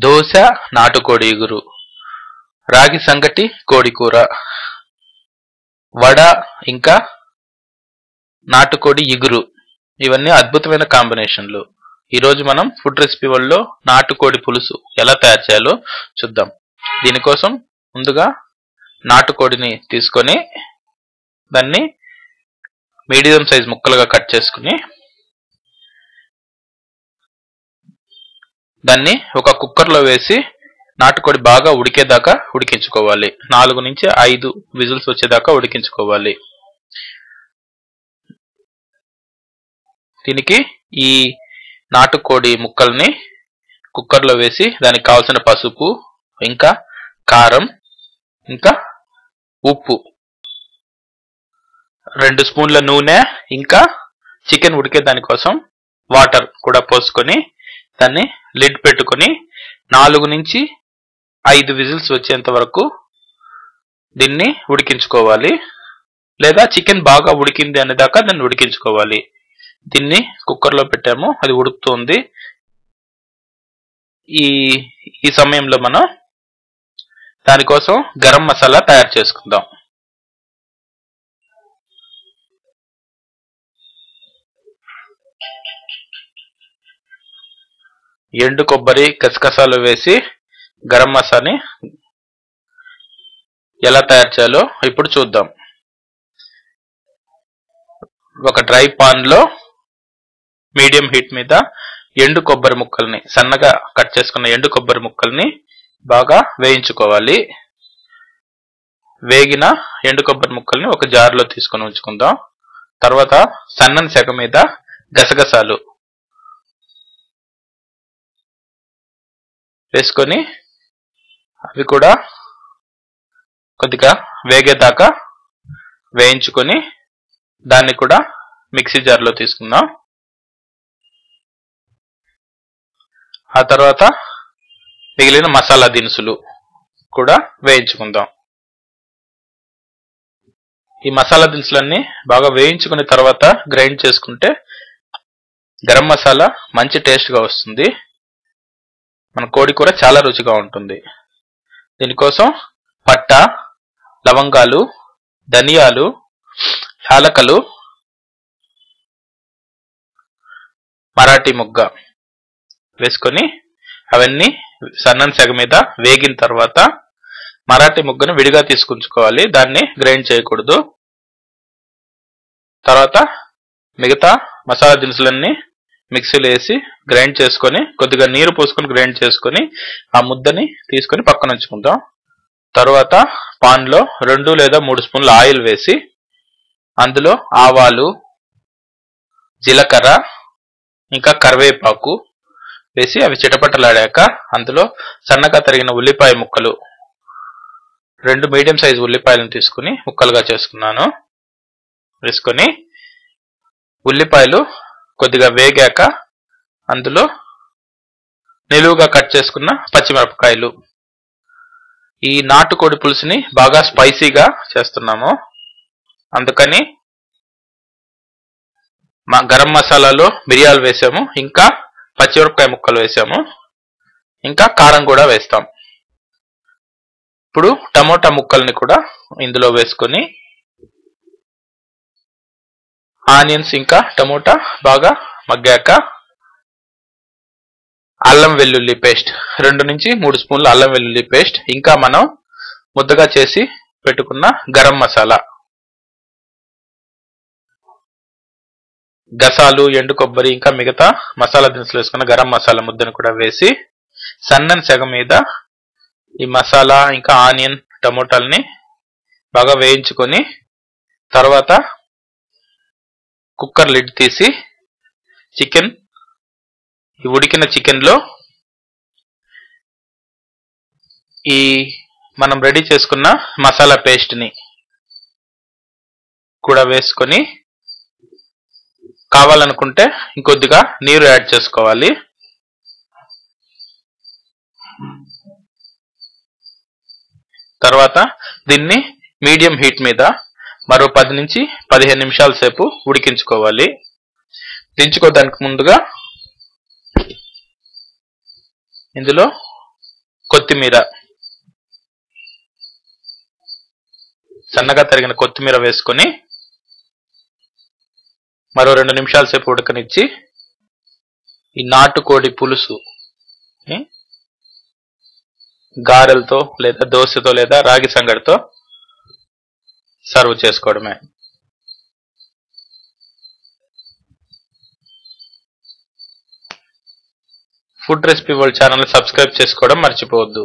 దోశ, నాటుకోడి ఇగురు, రాగి సంగటి, కోడి కూర, వడ ఇంకా నాటుకోడి ఇగురు. ఇవన్నీ అద్భుతమైన కాంబినేషన్లు. ఈరోజు మనం ఫుడ్ రెసిపీ వరల్డ్లో నాటుకోడి పులుసు ఎలా తయారు చేయాలో చూద్దాం. దీనికోసం ముందుగా నాటుకోడిని తీసుకొని దాన్ని మీడియం సైజ్ ముక్కలుగా కట్ చేసుకుని దాన్ని ఒక కుక్కర్లో వేసి నాటుకోడి బాగా ఉడికేదాకా ఉడికించుకోవాలి. 4 నుంచి 5 విజిల్స్ వచ్చేదాకా ఉడికించుకోవాలి. దీనికి ఈ నాటుకోడి ముక్కల్ని కుక్కర్లో వేసి దానికి కావాల్సిన పసుపు ఇంకా కారం ఇంకా ఉప్పు, 2 స్పూన్ల నూనె ఇంకా చికెన్ ఉడికే దానికోసం వాటర్ కూడా పోసుకొని దాన్ని లిడ్ పెట్టుకొని 4 నుంచి 5 విజిల్స్ వచ్చేంత వరకు దీన్ని ఉడికించుకోవాలి. లేదా చికెన్ బాగా ఉడికింది అనేదాకా దాన్ని ఉడికించుకోవాలి. దీన్ని కుక్కర్లో పెట్టాము, అది ఉడుకుతుంది. ఈ సమయంలో మనం దానికోసం గరం మసాలా తయారు చేసుకుందాం. ఎండు కొబ్బరి, గసగసాలు వేసి గరం మసాలాని ఎలా తయారు చేయాలో ఇప్పుడు చూద్దాం. ఒక డ్రై పాన్ లో మీడియం హీట్ మీద ఎండు కొబ్బరి ముక్కల్ని, సన్నగా కట్ చేసుకున్న ఎండు కొబ్బరి ముక్కల్ని బాగా వేయించుకోవాలి. వేగిన ఎండు కొబ్బరి ముక్కల్ని ఒక జార్లో తీసుకొని ఉంచుకుందాం. తర్వాత సన్నని సెగ మీద గసగసాలు వేసుకొని అవి కూడా కొద్దిగా వేగేదాకా వేయించుకొని దాన్ని కూడా మిక్సీ జార్లో తీసుకుందాం. ఆ తర్వాత మిగిలిన మసాలా దినుసులు కూడా వేయించుకుందాం. ఈ మసాలా దినుసులన్నీ బాగా వేయించుకున్న తర్వాత గ్రైండ్ చేసుకుంటే గరం మసాలా మంచి టేస్ట్గా వస్తుంది. మన కోడి కూర చాలా రుచిగా ఉంటుంది. దీనికోసం పట్ట, లవంగాలు, ధనియాలు, యాలకలు, మరాఠీ మొగ్గ వేసుకొని అవన్నీ సన్నని సెగ మీద వేగిన తర్వాత మరాఠీ మొగ్గను విడిగా తీసుకుంచుకోవాలి, దాన్ని గ్రైండ్ చేయకూడదు. తర్వాత మిగతా మసాలా దినుసులన్నీ మిక్సీలో వేసి గ్రైండ్ చేసుకొని కొద్దిగా నీరు పోసుకొని గ్రైండ్ చేసుకొని ఆ ముద్దని తీసుకొని పక్కన ఉంచుకుందాం. తర్వాత పాన్లో 2 లేదా 3 స్పూన్ల ఆయిల్ వేసి అందులో ఆవాలు, జీలకర్ర ఇంకా కరివేపాకు వేసి అవి చిటపటలాడాక అందులో సన్నగా తరిగిన ఉల్లిపాయ ముక్కలు, 2 మీడియం సైజు ఉల్లిపాయలను తీసుకుని ముక్కలుగా చేసుకున్నాను, వేసుకొని ఉల్లిపాయలు కొద్దిగా వేగాక అందులో నిలువుగా కట్ చేసుకున్న పచ్చిమిరపకాయలు. ఈ నాటుకోడి పులుసుని బాగా స్పైసీగా చేస్తున్నాము, అందుకని గరం మసాలాలో మిరియాలు వేసాము, ఇంకా పచ్చిమిరపకాయ ముక్కలు వేసాము, ఇంకా కారం కూడా వేస్తాం. ఇప్పుడు టమోటా ముక్కల్ని కూడా ఇందులో వేసుకొని ఆనియన్స్ ఇంకా టమోటా బాగా మగ్గాక అల్లం వెల్లుల్లి పేస్ట్, 2 నుంచి 3 స్పూన్ల అల్లం వెల్లుల్లి పేస్ట్, ఇంకా మనం ముద్దగా చేసి పెట్టుకున్న గరం మసాలా, గసాలు, ఎండు కొబ్బరి ఇంకా మిగతా మసాలా దినుసులు వేసుకున్న గరం మసాలా ముద్దను కూడా వేసి సన్నని సెగ మీద ఈ మసాలా ఇంకా ఆనియన్ టమోటాలని బాగా వేయించుకొని తర్వాత కుక్కర్ లిడ్ తీసి ఈ ఉడికిన చికెన్లో ఈ మనం రెడీ చేసుకున్న మసాలా పేస్ట్ని కూడా వేసుకొని కావాలనుకుంటే ఇంకొద్దిగా నీరు యాడ్ చేసుకోవాలి. తర్వాత దీన్ని మీడియం హీట్ మీద మరో 10 నుంచి 15 నిమిషాల సేపు ఉడికించుకోవాలి. దించుకోవడానికి ముందుగా ఇందులో కొత్తిమీర, సన్నగా తరిగిన కొత్తిమీర వేసుకొని మరో 2 నిమిషాల సేపు ఉడకనిచ్చి ఈ నాటుకోడి పులుసు గారెలతో లేదా దోశతో లేదా రాగి సంగటితో సర్వ్ చేసుకోవడమే. Food recipe world channel subscribe చేసుకోవడం మర్చిపోవద్దు.